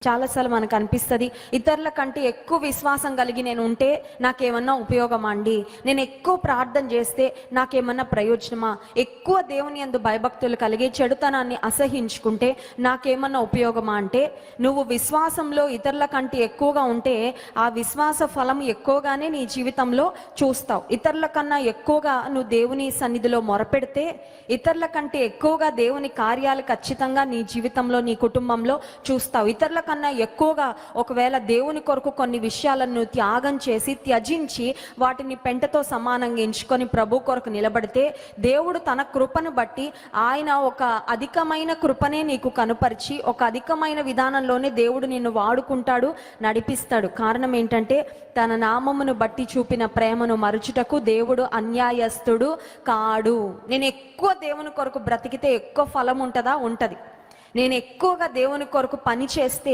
చాలాసార్లు మనకు అనిపిస్తుంది, ఇతరుల కంటే ఎక్కువ విశ్వాసం కలిగి నేను ఉంటే నాకేమన్నా ఉపయోగమా అండి, నేను ఎక్కువ ప్రార్థన చేస్తే నాకేమన్నా ప్రయోజనమా, ఎక్కువ దేవుని యందు భయభక్తులు కలిగి చెడుతనాన్ని అసహించుకుంటే నాకేమన్నా ఉపయోగమా అంటే, నువ్వు విశ్వాసంలో ఇతరుల కంటే ఎక్కువగా ఉంటే ఆ విశ్వాస ఫలం ఎక్కువగానే నీ జీవితంలో చూస్తావు. ఇతరుల కన్నా ఎక్కువగా నువ్వు దేవుని సన్నిధిలో మొరపెడితే, ఇతరుల కంటే ఎక్కువగా దేవుని కార్యాలు ఖచ్చితంగా నీ జీవితంలో నీ కుటుంబంలో చూస్తావు. ఇతరుల కన్నా ఎక్కువగా ఒకవేళ దేవుని కొరకు కొన్ని విషయాలను త్యాగం చేసి త్యజించి వాటిని పెంటతో సమానంగా ఎంచుకొని ప్రభు కొరకు నిలబడితే, దేవుడు తన కృపను బట్టి ఆయన ఒక అధికమైన కృపనే నీకు కనుపరిచి ఒక అధికమైన విధానంలోనే దేవుడు నిన్ను వాడుకుంటాడు, నడిపిస్తాడు. కారణం ఏంటంటే, తన నామమును బట్టి చూపిన ప్రేమను మరుచుటకు దేవుడు అన్యాయస్తుడు కాడు. నేను ఎక్కువ దేవుని కొరకు బ్రతికితే ఎక్కువ ఫలం ఉంటుందా? ఉంటుంది. నేను ఎక్కువగా దేవుని కొరకు పని చేస్తే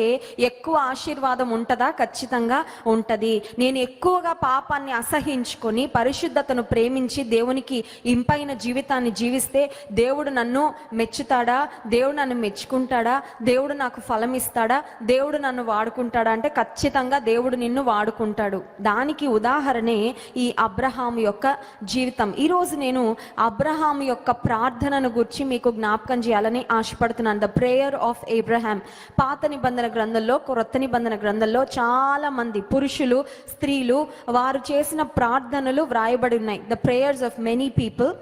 ఎక్కువ ఆశీర్వాదం ఉంటుందా? ఖచ్చితంగా ఉంటుంది. నేను ఎక్కువగా పాపాన్ని అసహించుకొని పరిశుద్ధతను ప్రేమించి దేవునికి ఇంపైన జీవితాన్ని జీవిస్తే దేవుడు నన్ను మెచ్చుతాడా? దేవుడు నన్ను మెచ్చుకుంటాడా? దేవుడు నాకు ఫలం ఇస్తాడా? దేవుడు నన్ను వాడుకుంటాడా? అంటే ఖచ్చితంగా దేవుడు నిన్ను వాడుకుంటాడు. దానికి ఉదాహరణే ఈ అబ్రహాము యొక్క జీవితం. ఈరోజు నేను అబ్రహాము యొక్క ప్రార్థనను గురించి మీకు జ్ఞాపకం చేయాలని ఆశపడుతున్నాను. The prayer of Abraham. పాత నిబంధన గ్రంథంలో, క్రొత్త నిబంధన గ్రంథంలో చాలా మంది పురుషులు, స్త్రీలు వారు చేసిన ప్రార్థనలు వ్రాయబడి ఉన్నాయి. The prayers of many people.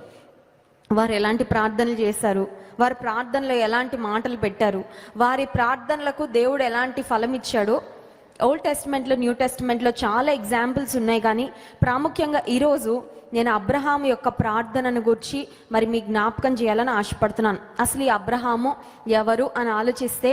వారు ఎలాంటి ప్రార్థనలు చేశారు, వారి ప్రార్థనలో ఎలాంటి మాటలు పెట్టారు, వారి ప్రార్థనలకు దేవుడు ఎలాంటి ఫలం ఇచ్చాడు. ఓల్డ్ టెస్టిమెంట్లో, న్యూ టెస్టిమెంట్లో చాలా ఎగ్జాంపుల్స్ ఉన్నాయి. కానీ ప్రాముఖ్యంగా ఈరోజు నేను అబ్రహాము యొక్క ప్రార్థనను గురించి మరి మీ జ్ఞాపకం చేయాలని ఆశపడుతున్నాను. అసలు ఈ అబ్రహాము ఎవరు అని ఆలోచిస్తే,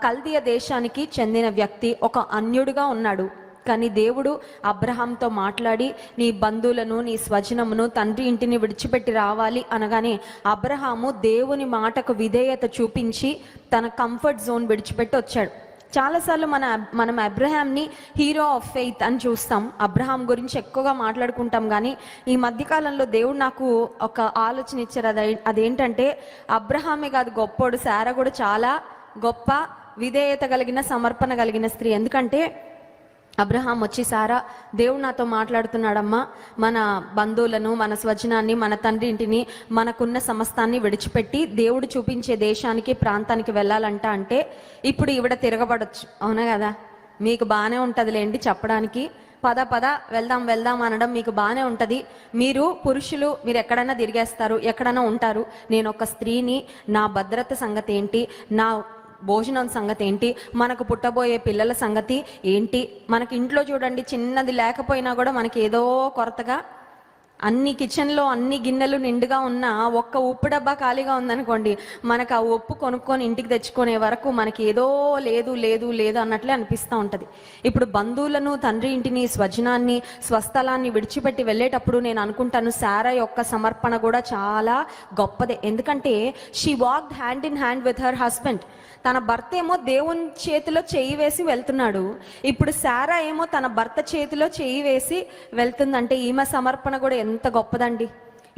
కల్దీయ దేశానికి చెందిన వ్యక్తి, ఒక అన్యుడుగా ఉన్నాడు. కానీ దేవుడు అబ్రహాంతో మాట్లాడి, నీ బంధువులను, నీ స్వజనమును, తండ్రి ఇంటిని విడిచిపెట్టి రావాలి అనగానే అబ్రహాము దేవుని మాటకు విధేయత చూపించి తన కంఫర్ట్ జోన్ విడిచిపెట్టి వచ్చాడు. చాలాసార్లు మనం అబ్రహాంని హీరో ఆఫ్ ఫెయిత్ అని చూస్తాం. అబ్రహాం గురించి ఎక్కువగా మాట్లాడుకుంటాం. కానీ ఈ మధ్యకాలంలో దేవుడు నాకు ఒక ఆలోచన ఇచ్చారు. అదేంటంటే, అబ్రహామే కాదు గొప్పోడు, శారా కూడా చాలా గొప్ప విధేయత కలిగిన, సమర్పణ కలిగిన స్త్రీ. ఎందుకంటే అబ్రహాం వచ్చి, సారా, దేవుడు నాతో మాట్లాడుతున్నాడమ్మా, మన బంధువులను, మన స్వజనాన్ని, మన తండ్రి ఇంటిని, మనకున్న సమస్తాన్ని విడిచిపెట్టి దేవుడు చూపించే దేశానికి, ప్రాంతానికి వెళ్ళాలంట. అంటే ఇప్పుడు ఈవిడ తిరగబడచ్చు, అవునా కదా? మీకు బాగానే ఉంటుందిలేండి చెప్పడానికి, పద పద వెళ్దాం వెళ్దాం అనడం మీకు బాగానే ఉంటుంది. మీరు పురుషులు, మీరు ఎక్కడైనా తిరిగేస్తారు, ఎక్కడైనా ఉంటారు. నేను ఒక స్త్రీని, నా భద్రత సంగతి ఏంటి, నా భోజనం సంగతి ఏంటి, మనకు పుట్టబోయే పిల్లల సంగతి ఏంటి, మనకి ఇంట్లో చూడండి చిన్నది లేకపోయినా కూడా మనకి ఏదో కొరతగా, అన్ని కిచెన్లో అన్ని గిన్నెలు నిండుగా ఉన్న ఒక్క ఉప్పు డబ్బా ఖాళీగా ఉందనుకోండి, మనకు ఆ ఉప్పు కొనుక్కొని ఇంటికి తెచ్చుకునే వరకు మనకి ఏదో లేదు లేదు లేదు అన్నట్లే అనిపిస్తూ ఉంటుంది. ఇప్పుడు బంధువులను, తండ్రి ఇంటిని, స్వజనాన్ని, స్వస్థలాన్ని విడిచిపెట్టి వెళ్ళేటప్పుడు నేను అనుకుంటాను, శారా యొక్క సమర్పణ కూడా చాలా గొప్పదే. ఎందుకంటే she walked hand in hand with her husband. తన భర్త ఏమో దేవుని చేతిలో చేయి వేసి వెళ్తున్నాడు, ఇప్పుడు శారా ఏమో తన భర్త చేతిలో చేయి వేసి వెళ్తుందంటే ఈమె సమర్పణ కూడా ఎంత గొప్పదండి.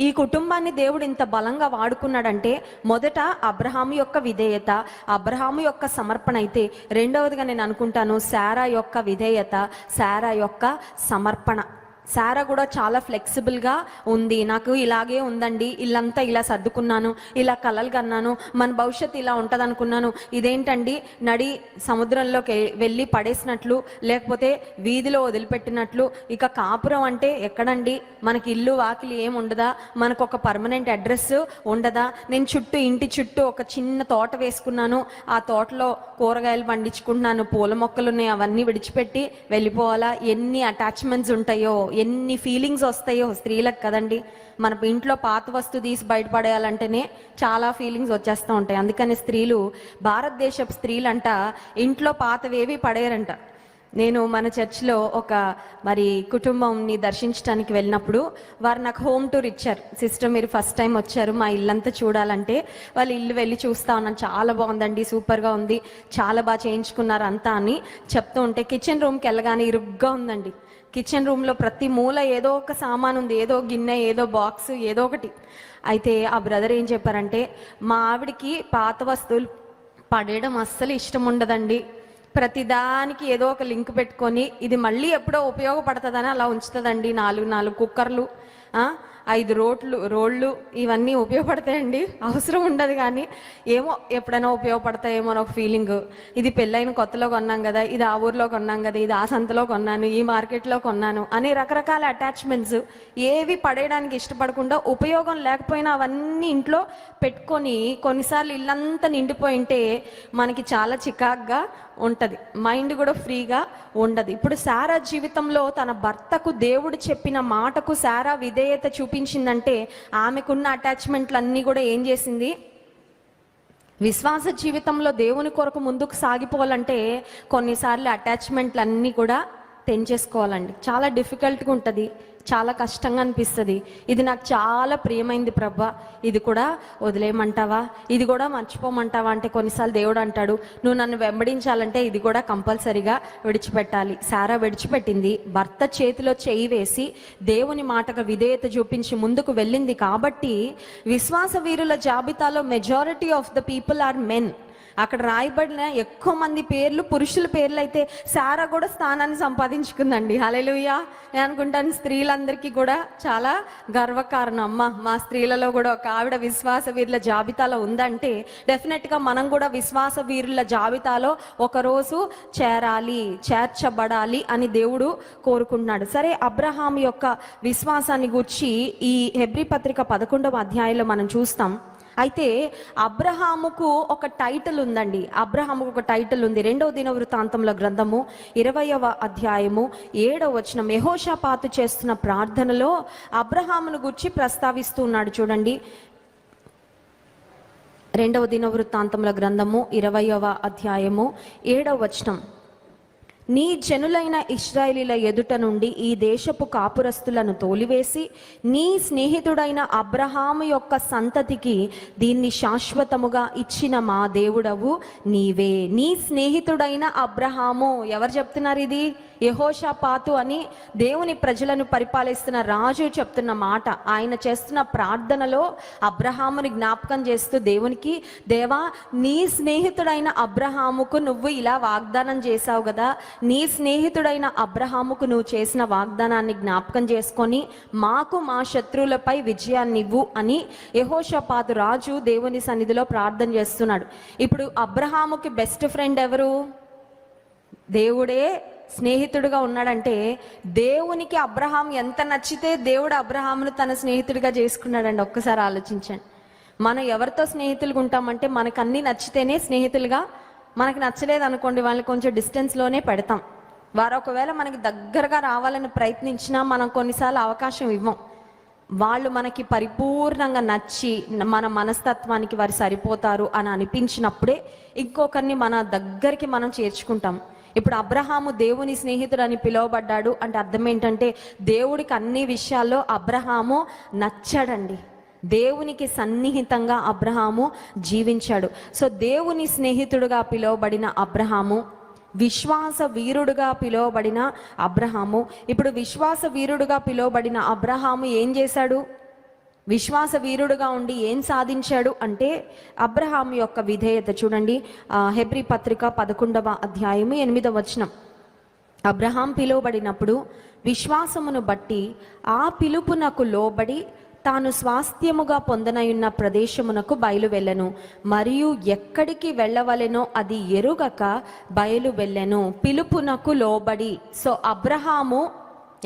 ఈ కుటుంబాన్ని దేవుడు ఇంత బలంగా వాడుకున్నాడంటే, మొదట అబ్రహాము యొక్క విధేయత, అబ్రహాము యొక్క సమర్పణ అయితే, రెండవదిగా నేను అనుకుంటాను శారా యొక్క విధేయత, శారా యొక్క సమర్పణ. శారా కూడా చాలా ఫ్లెక్సిబుల్గా ఉంది. నాకు ఇలాగే ఉందండి, ఇల్లంతా ఇలా సర్దుకున్నాను, ఇలా కలలు కన్నాను, మన భవిష్యత్తు ఇలా ఉంటుంది అనుకున్నాను, ఇదేంటండి నడి సముద్రంలోకి వెళ్ళి పడేసినట్లు, లేకపోతే వీధిలో వదిలిపెట్టినట్లు, ఇక కాపురం అంటే ఎక్కడండి, మనకి ఇల్లు వాకిలి ఏం ఉండదా, మనకు ఒక పర్మనెంట్ అడ్రస్ ఉండదా, నేను ఇంటి చుట్టూ ఒక చిన్న తోట వేసుకున్నాను, ఆ తోటలో కూరగాయలు పండించుకుంటున్నాను, పూల మొక్కలు ఉన్నాయి, అవన్నీ విడిచిపెట్టి వెళ్ళిపోవాలా? ఎన్ని అటాచ్మెంట్స్ ఉంటాయో, ఎన్ని ఫీలింగ్స్ వస్తాయో స్త్రీలకు కదండి. మన ఇంట్లో పాత వస్తువు తీసి బయటపడేయాలంటేనే చాలా ఫీలింగ్స్ వచ్చేస్తూ ఉంటాయి. అందుకని స్త్రీలు, భారతదేశపు స్త్రీలంట ఇంట్లో పాతవేవి పడేయరంట. నేను మన చర్చ్లో ఒక కుటుంబంని దర్శించడానికి వెళ్ళినప్పుడు వారు నాకు హోమ్ టూర్ ఇచ్చారు. సిస్టర్, మీరు ఫస్ట్ టైం వచ్చారు, మా ఇల్లంతా చూడాలంటే వాళ్ళ ఇల్లు వెళ్ళి చూస్తా ఉన్నాను. చాలా బాగుందండి, సూపర్గా ఉంది, చాలా బాగా చేయించుకున్నారు అంతా అని చెప్తూ ఉంటే, కిచెన్ రూమ్కి వెళ్ళగానే ఇరుగ్గా ఉందండి. కిచెన్ రూమ్లో ప్రతి మూల ఏదో ఒక సామాన్ ఉంది, ఏదో గిన్నె, ఏదో బాక్స్, ఏదో ఒకటి. అయితే ఆ బ్రదర్ ఏం చెప్పారంటే, మా ఆవిడికి పాత వస్తువులు పడేయడం అస్సలు ఇష్టం ఉండదండి, ప్రతిదానికి ఏదో ఒక లింక్ పెట్టుకొని ఇది మళ్ళీ ఎప్పుడో ఉపయోగపడుతుందని అలా ఉంచుతుందండి. 4 కుక్కర్లు, 5 రోళ్ళు ఇవన్నీ ఉపయోగపడతాయండి, అవసరం ఉండదు. కానీ ఏమో ఎప్పుడైనా ఉపయోగపడతాయేమో అని ఒక ఫీలింగ్. ఇది పెళ్ళైన కొత్తలో కొన్నాం కదా, ఇది ఆ ఊర్లో కొన్నాం కదా, ఇది ఆ సంతలో కొన్నాను, ఈ మార్కెట్లో కొన్నాను అని రకరకాల అటాచ్మెంట్స్ ఏవి పడేయడానికి ఇష్టపడకుండా, ఉపయోగం లేకపోయినా అవన్నీ ఇంట్లో పెట్టుకొని కొన్నిసార్లు ఇల్లంతా నిండిపోయింటే మనకి చాలా చికాగ్గా ఉంటుంది, మైండ్ కూడా ఫ్రీగా ఉండదు. ఇప్పుడు శారా జీవితంలో తన భర్తకు దేవుడు చెప్పిన మాటకు శారా విధేయత చూపించిందంటే ఆమెకున్న అటాచ్మెంట్లు అన్నీ కూడా ఏం చేసింది? విశ్వాస జీవితంలో దేవుని కొరకు ముందుకు సాగిపోవాలంటే కొన్నిసార్లు అటాచ్మెంట్లు అన్నీ కూడా తెంచేసుకోవాలండి. చాలా డిఫికల్ట్గా ఉంటుంది, చాలా కష్టంగా అనిపిస్తుంది. ఇది నాకు చాలా ప్రియమైంది ప్రభా, ఇది కూడా వదిలేయమంటావా, ఇది కూడా మర్చిపోమంటావా అంటే కొన్నిసార్లు దేవుడు అంటాడు, నువ్వు నన్ను వెంబడించాలంటే ఇది కూడా కంపల్సరీగా విడిచిపెట్టాలి. శారా విడిచిపెట్టింది, భర్త చేతిలో చేయి వేసి దేవుని మాటకు విధేయత చూపించి ముందుకు వెళ్ళింది. కాబట్టి విశ్వాస వీరుల జాబితాలో majority of the people are men. అక్కడ రాయబడిన ఎక్కువ మంది పేర్లు పురుషుల పేర్లు అయితే శారా కూడా స్థానాన్ని సంపాదించుకుందండి. హల్లెలూయా. నేను అనుకుంటాను స్త్రీలందరికీ కూడా చాలా గర్వకారణం. మా స్త్రీలలో కూడా ఒక ఆవిడ విశ్వాస వీరుల జాబితాలో ఉందంటే డెఫినెట్గా మనం కూడా విశ్వాస వీరుల జాబితాలో ఒకరోజు చేర్చబడాలి అని దేవుడు కోరుకుంటున్నాడు. సరే, అబ్రహాం యొక్క విశ్వాసాన్ని గూర్చి ఈ హెబ్రీ పత్రిక 11వ అధ్యాయంలో మనం చూస్తాం. అయితే అబ్రహాముకు ఒక టైటిల్ ఉందండి. అబ్రహాముకు ఒక టైటిల్ ఉంది. 2వ దినవృత్తాంతముల గ్రంథము 20వ అధ్యాయము 7వ వచనం. యెహోషాపాతు చేస్తున్న ప్రార్థనలో అబ్రహామును గురించి ప్రస్తావిస్తూ ఉన్నాడు. చూడండి, 2వ దినవృత్తాంతముల గ్రంథము 20వ అధ్యాయము 7వ వచనం. నీ జనులైన ఇశ్రాయేలీల ఎదుట నుండి ఈ దేశపు కాపురస్తులను తోలివేసి నీ స్నేహితుడైన అబ్రహాము యొక్క సంతతికి దీన్ని శాశ్వతముగా ఇచ్చిన మా దేవుడవు నీవే. నీ స్నేహితుడైన అబ్రహాము, ఎవరు చెప్తున్నారు ఇది? యెహోషాపాతు అని దేవుని ప్రజలను పరిపాలిస్తున్న రాజు చెప్తున్న మాట. ఆయన చేస్తున్న ప్రార్థనలో అబ్రహాముని జ్ఞాపకం చేస్తూ దేవునికి, దేవా నీ స్నేహితుడైన అబ్రహాముకు నువ్వు ఇలా వాగ్దానం చేశావు కదా, నీ స్నేహితుడైన అబ్రహాముకు నువ్వు చేసిన వాగ్దానాన్ని జ్ఞాపకం చేసుకొని మాకు మా శత్రువులపై విజయాన్ని ఇవ్వు అని యెహోషాపాతు రాజు దేవుని సన్నిధిలో ప్రార్థన చేస్తున్నాడు. ఇప్పుడు అబ్రహాముకి బెస్ట్ ఫ్రెండ్ ఎవరు? దేవుడే స్నేహితుడిగా ఉన్నాడంటే దేవునికి అబ్రహాం ఎంత నచ్చితే దేవుడు అబ్రహామును తన స్నేహితుడిగా చేసుకున్నాడండి. ఒక్కసారి ఆలోచించండి. మనం ఎవరితో స్నేహితులుగా ఉంటామంటే మనకు అన్నీ నచ్చితేనే స్నేహితులుగా, మనకు నచ్చలేదు అనుకోండి వాళ్ళని కొంచెం డిస్టెన్స్లోనే పెడతాం. వారు ఒకవేళ మనకి దగ్గరగా రావాలని ప్రయత్నించినా మనం కొన్నిసార్లు అవకాశం ఇవ్వం. వాళ్ళు మనకి పరిపూర్ణంగా నచ్చి మన మనస్తత్వానికి వారు సరిపోతారు అని అనిపించినప్పుడే ఇంకొకరిని మన దగ్గరికి మనం చేర్చుకుంటాం. ఇప్పుడు అబ్రహాము దేవుని స్నేహితుడు అని పిలువబడ్డాడు అంటే అర్థం ఏంటంటే దేవుడికి అన్ని విషయాల్లో అబ్రహాము నచ్చాడండి. దేవునికి సన్నిహితంగా అబ్రహాము జీవించాడు. సో దేవుని స్నేహితుడుగా పిలువబడిన అబ్రహాము, విశ్వాస వీరుడుగా పిలువబడిన అబ్రహాము. ఇప్పుడు విశ్వాస వీరుడుగా పిలువబడిన అబ్రహాము ఏం చేశాడు? విశ్వాస వీరుడుగా ఉండి ఏం సాధించాడు అంటే అబ్రహాము యొక్క విధేయత. చూడండి, హెబ్రీ పత్రిక 11వ అధ్యాయము 8వ వచనం. అబ్రహాం పిలువబడినప్పుడు విశ్వాసమును బట్టి ఆ పిలుపునకు లోబడి తాను స్వాస్థ్యముగా పొందనయున్న ప్రదేశమునకు బయలు వెళ్ళెను, మరియు ఎక్కడికి వెళ్ళవలెనో అది ఎరుగక బయలు వెళ్ళెను. పిలుపునకు లోబడి. సో అబ్రహాము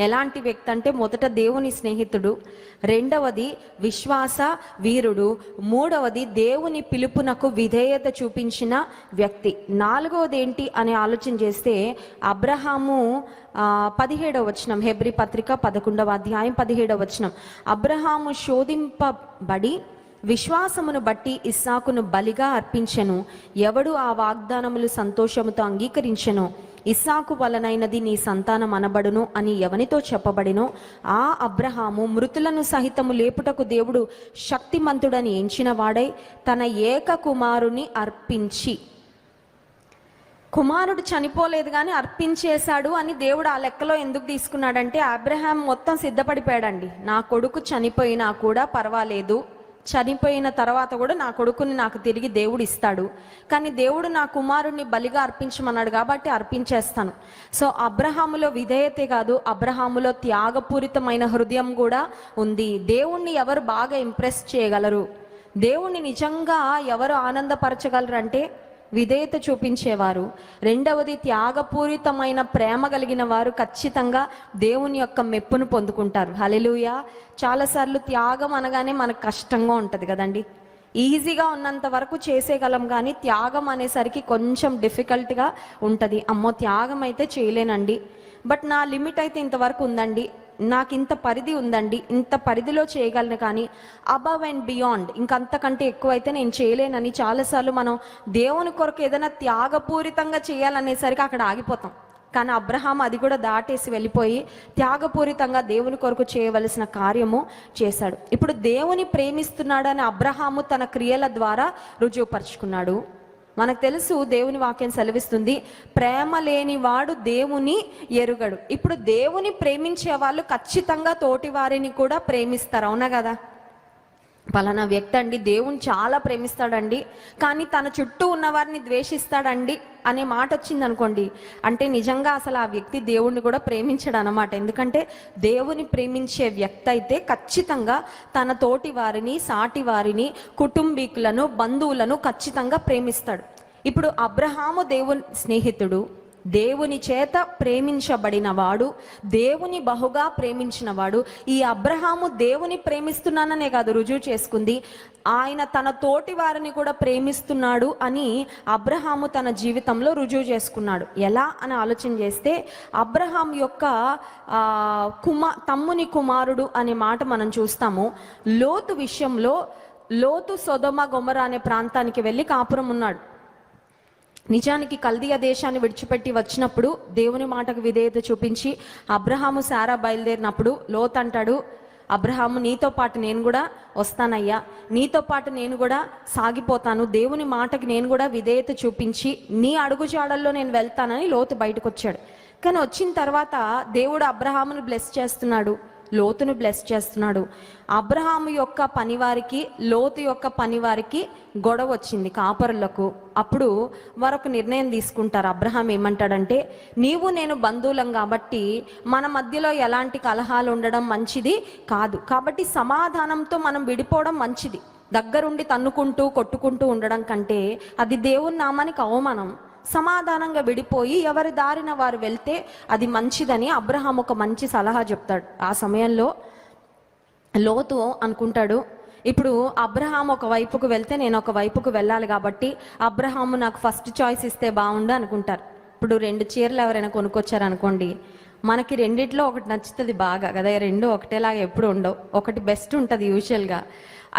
ఎలాంటి వ్యక్తి అంటే మొదట దేవుని స్నేహితుడు, రెండవది విశ్వాస వీరుడు, మూడవది దేవుని పిలుపునకు విధేయత చూపించిన వ్యక్తి. నాలుగవది ఏంటి అని ఆలోచన చేస్తే అబ్రహాము 17వ వచనం, హెబ్రీ పత్రిక 11వ అధ్యాయం 17వ వచనం. అబ్రహాము శోధింపబడి విశ్వాసమును బట్టి ఇస్సాకును బలిగా అర్పించెను. ఎవడు ఆ వాగ్దానములు సంతోషముతో అంగీకరించెను, ఇస్సాకు వలనైనది నీ సంతానం అనబడును అని ఎవనితో చెప్పబడినో ఆ అబ్రహాము మృతులను సహితము లేపుటకు దేవుడు శక్తిమంతుడని ఎంచిన వాడై తన ఏక కుమారుని అర్పించి, కుమారుడు చనిపోలేదు కానీ అర్పించేశాడు అని దేవుడు ఆ లెక్కలో ఎందుకు తీసుకున్నాడంటే అబ్రహాం మొత్తం సిద్ధపడిపోయాడండి. నా కొడుకు చనిపోయినా కూడా పర్వాలేదు, చనిపోయిన తర్వాత కూడా నా కొడుకుని నాకు తిరిగి దేవుడు ఇస్తాడు, కానీ దేవుడు నా కుమారుణ్ణి బలిగా అర్పించమన్నాడు కాబట్టి అర్పించేస్తాను. సో అబ్రహాములో విధేయతే కాదు, అబ్రహాములో త్యాగపూరితమైన హృదయం కూడా ఉంది. దేవుణ్ణి ఎవరు బాగా ఇంప్రెస్ చేయగలరు, దేవుణ్ణి నిజంగా ఎవరు ఆనందపరచగలరు అంటే విధేయత చూపించేవారు. రెండవది త్యాగపూరితమైన ప్రేమ కలిగిన వారు ఖచ్చితంగా దేవుని యొక్క మెప్పును పొందుకుంటారు. హల్లెలూయా. చాలాసార్లు త్యాగం అనగానే మనకు కష్టంగా ఉంటుంది కదండి. ఈజీగా ఉన్నంత వరకు చేసేయగలం, కానీ త్యాగం అనేసరికి కొంచెం డిఫికల్ట్గా ఉంటుంది. అమ్మో త్యాగం అయితే చేయలేనండి, బట్ నా లిమిట్ అయితే ఇంతవరకు ఉందండి, నాకు ఇంత పరిధి ఉందండి, ఇంత పరిధిలో చేయగలను, కానీ అబవ్ అండ్ బియాండ్ ఇంకంతకంటే ఎక్కువైతే నేను చేయలేనని చాలాసార్లు మనం దేవుని కొరకు ఏదైనా త్యాగపూరితంగా చేయాలనేసరికి అక్కడ ఆగిపోతాం. కానీ అబ్రహాం అది కూడా దాటేసి వెళ్ళిపోయి త్యాగపూరితంగా దేవుని కొరకు చేయవలసిన కార్యము చేశాడు. ఇప్పుడు దేవుని ప్రేమిస్తున్నాడని అబ్రహాము తన క్రియల ద్వారా రుజువుపరుచుకున్నాడు. మనకు తెలుసు, దేవుని వాక్యం సెలవిస్తుంది, ప్రేమ లేనివాడు దేవుని ఎరుగడు. ఇప్పుడు దేవుని ప్రేమించే వాళ్ళు ఖచ్చితంగా తోటి వారిని కూడా ప్రేమిస్తారు, అవునా కదా? పలానా వ్యక్తి అండి దేవుని చాలా ప్రేమిస్తాడండి, కానీ తన చుట్టూ ఉన్న వారిని ద్వేషిస్తాడండి అనే మాట వచ్చింది అనుకోండి, అంటే నిజంగా అసలు ఆ వ్యక్తి దేవుణ్ణి కూడా ప్రేమించడు అన్నమాట. ఎందుకంటే దేవుని ప్రేమించే వ్యక్తి అయితే ఖచ్చితంగా తన తోటి వారిని, సాటి వారిని, కుటుంబీకులను, బంధువులను ఖచ్చితంగా ప్రేమిస్తాడు. ఇప్పుడు అబ్రహాము దేవుని స్నేహితుడు, దేవుని చేత ప్రేమించబడిన వాడు, దేవుని బహుగా ప్రేమించిన వాడు. ఈ అబ్రహాము దేవుని ప్రేమిస్తున్నాననే కాదు రుజువు చేసుకుంది, ఆయన తన తోటి వారిని కూడా ప్రేమిస్తున్నాడు అని అబ్రహాము తన జీవితంలో రుజువు చేసుకున్నాడు. ఎలా అని ఆలోచన చేస్తే, అబ్రహాం యొక్క తమ్ముని కుమారుడు అనే మాట మనం చూస్తాము. లోతు విషయంలో, లోతు సొదొమ గొమొర అనే ప్రాంతానికి వెళ్ళి కాపురం ఉన్నాడు. నిజానికి కల్దీయ దేశాన్ని విడిచిపెట్టి వచ్చినప్పుడు దేవుని మాటకు విధేయత చూపించి అబ్రహాము శారా బయలుదేరినప్పుడు లోతు అంటాడు, అబ్రహాము నీతో పాటు నేను కూడా వస్తానయ్యా, నీతో పాటు నేను కూడా సాగిపోతాను, దేవుని మాటకి నేను కూడా విధేయత చూపించి నీ అడుగుజాడల్లో నేను వెళ్తానని లోతు బయటకు వచ్చాడు. కానీ వచ్చిన తర్వాత దేవుడు అబ్రహామును బ్లెస్ చేస్తున్నాడు, లోతును బ్లెస్ చేస్తున్నాడు. అబ్రహాము యొక్క పనివారికి, లోతు యొక్క పనివారికి గొడవ వచ్చింది కాపరులకు. అప్పుడు మరొక నిర్ణయం తీసుకుంటారు. అబ్రహాం ఏమంటాడంటే, నీవు నేను బంధువులం కాబట్టి మన మధ్యలో ఎలాంటి కలహాలు ఉండడం మంచిది కాదు, కాబట్టి సమాధానంతో మనం విడిపోవడం మంచిది. దగ్గరుండి తన్నుకుంటూ కొట్టుకుంటూ ఉండడం కంటే అది దేవుని నామానికి అవమానం. సమాధానంగా విడిపోయి ఎవరి దారిన వారు వెళ్తే అది మంచిదని అబ్రహాం ఒక మంచి సలహా చెప్తాడు. ఆ సమయంలో లోతు అనుకుంటాడు, ఇప్పుడు అబ్రహాం ఒక వైపుకు వెళ్తే నేను ఒక వైపుకు వెళ్ళాలి, కాబట్టి అబ్రహాము నాకు ఫస్ట్ చాయిస్ ఇస్తే బాగుండు అనుకుంటారు. ఇప్పుడు 2 చీరలు ఎవరైనా కొనుక్కొచ్చారు అనుకోండి, మనకి రెండిట్లో ఒకటి నచ్చుతుంది బాగా కదా, 2 ఒకటేలాగా ఎప్పుడు ఉండవు, ఒకటి బెస్ట్ ఉంటుంది యూజువల్గా.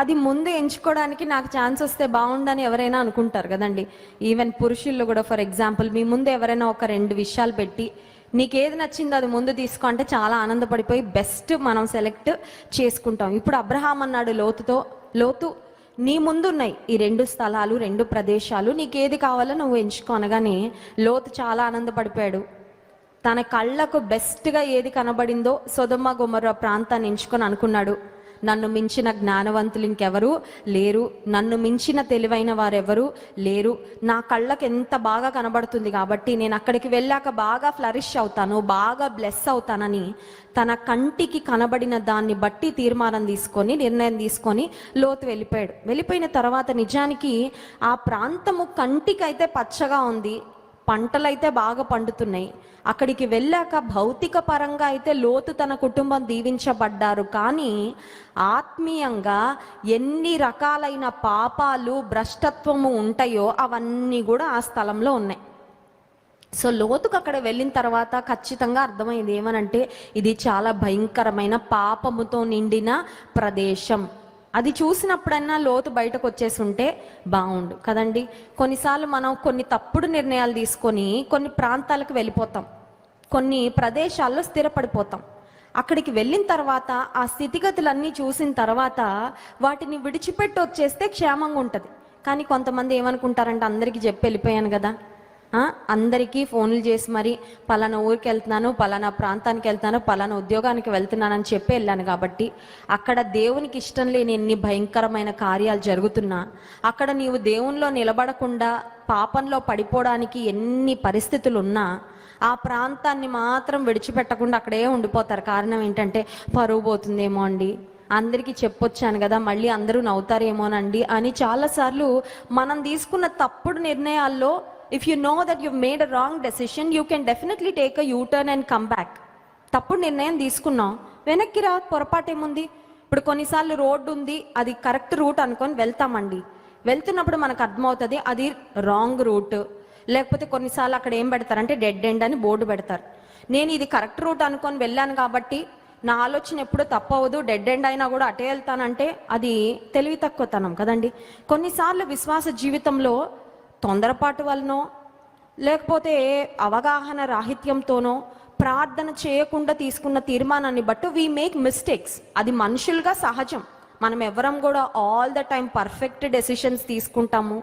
అది ముందు ఎంచుకోవడానికి నాకు ఛాన్స్ వస్తే బాగుండని ఎవరైనా అనుకుంటారు కదండి. ఈవెన్ పురుషుల్లో కూడా, ఫర్ ఎగ్జాంపుల్ మీ ముందు ఎవరైనా ఒక 2 విషయాలు పెట్టి నీకేది నచ్చిందో అది ముందు తీసుకో అంటే చాలా ఆనందపడిపోయి బెస్ట్ మనం సెలెక్ట్ చేసుకుంటాం. ఇప్పుడు అబ్రహాం అన్నాడు లోతుతో, లోతు నీ ముందున్నాయి ఈ 2 స్థలాలు, 2 ప్రదేశాలు, నీకేది కావాలో నువ్వు ఎంచుకో అనగానే లోతు చాలా ఆనందపడిపోయాడు. తన కళ్ళకు బెస్ట్గా ఏది కనబడిందో సొదొమ గొమొర ప్రాంతాన్ని ఎంచుకొని అనుకున్నాడు, నన్ను మించిన జ్ఞానవంతులు ఇంకెవరు లేరు, నన్ను మించిన తెలివైన వారెవరు లేరు, నా కళ్ళకి ఎంత బాగా కనబడుతుంది కాబట్టి నేను అక్కడికి వెళ్ళాక బాగా ఫ్లరిష్ అవుతాను, బాగా బ్లెస్ అవుతానని తన కంటికి కనబడిన దాన్ని బట్టి తీర్మానం తీసుకొని, నిర్ణయం తీసుకొని లోతు వెళ్ళిపోయాడు. వెళ్ళిపోయిన తర్వాత నిజానికి ఆ ప్రాంతము కంటికైతే పచ్చగా ఉంది, పంటలైతే బాగా పండుతున్నాయి. అక్కడికి వెళ్ళాక భౌతిక పరంగా అయితే లోతు తన కుటుంబం దీవించబడ్డారు, కానీ ఆత్మీయంగా ఎన్ని రకాలైన పాపాలు, భ్రష్టత్వము ఉంటాయో అవన్నీ కూడా ఆ స్థలంలో ఉన్నాయి. సో లోతుకు అక్కడ వెళ్ళిన తర్వాత ఖచ్చితంగా అర్థమైంది ఏమనంటే, ఇది చాలా భయంకరమైన పాపముతో నిండిన ప్రదేశం. అది చూసినప్పుడన్నా లోతు బయటకు వచ్చేసి ఉంటే బాగుండు కదండి. కొన్నిసార్లు మనం కొన్ని తప్పుడు నిర్ణయాలు తీసుకొని కొన్ని ప్రాంతాలకు వెళ్ళిపోతాం, కొన్ని ప్రదేశాల్లో స్థిరపడిపోతాం. అక్కడికి వెళ్ళిన తర్వాత ఆ స్థితిగతులన్నీ చూసిన తర్వాత వాటిని విడిచిపెట్టి వచ్చేస్తే క్షేమంగా ఉంటుంది. కానీ కొంతమంది ఏమనుకుంటారంటే, అందరికీ చెప్పి వెళ్ళిపోయాను కదా, అందరికీ ఫోన్లు చేసి మరి పలానా ఊరికి వెళ్తున్నాను, పలానా ప్రాంతానికి వెళ్తున్నాను, పలానా ఉద్యోగానికి వెళ్తున్నానని చెప్పి వెళ్ళాను. కాబట్టి అక్కడ దేవునికి ఇష్టం లేని ఎన్ని భయంకరమైన కార్యాలు జరుగుతున్నా, అక్కడ నీవు దేవునిలో నిలబడకుండా పాపంలో పడిపోవడానికి ఎన్ని పరిస్థితులు ఉన్నా ఆ ప్రాంతాన్ని మాత్రం విడిచిపెట్టకుండా అక్కడే ఉండిపోతారు. కారణం ఏంటంటే పరువు పోతుందేమో అండి, అందరికీ చెప్పొచ్చాను కదా, మళ్ళీ అందరూ నవ్వుతారేమోనండి అని చాలాసార్లు మనం తీసుకున్న తప్పుడు నిర్ణయాల్లో, if you know that you made a wrong decision, you can definitely take a U turn and come back. తప్పుడు నిర్ణయం తీసుకున్నాం, వెనక్కి రా, పొరపాటు ఏముంది. ఇప్పుడు కొన్నిసార్లు రోడ్డు ఉంది, అది కరెక్ట్ రూట్ అనుకొని వెళ్తామండి. వెళ్తున్నప్పుడు మనకు అర్థమవుతుంది అది రాంగ్ రూట్. లేకపోతే కొన్నిసార్లు అక్కడ ఏం పెడతారంటే డెడ్ ఎండ్ అని బోర్డు పెడతారు. నేను ఇది కరెక్ట్ రూట్ అనుకొని వెళ్ళాను కాబట్టి నా ఆలోచన ఎప్పుడూ తప్పవదు, డెడ్ ఎండ్ అయినా కూడా అటే వెళ్తానంటే అది తెలివి తక్కువతనం కదండి. కొన్నిసార్లు విశ్వాస జీవితంలో తొందరపాటు వలనో లేకపోతే అవగాహన రాహిత్యంతోనో ప్రార్థన చేయకుండా తీసుకున్న తీర్మానాన్ని బట్టి వీ మేక్ మిస్టేక్స్. అది మనుషులుగా సహజం. మనం ఎవరం కూడా all the time perfect decisions తీసుకుంటాము.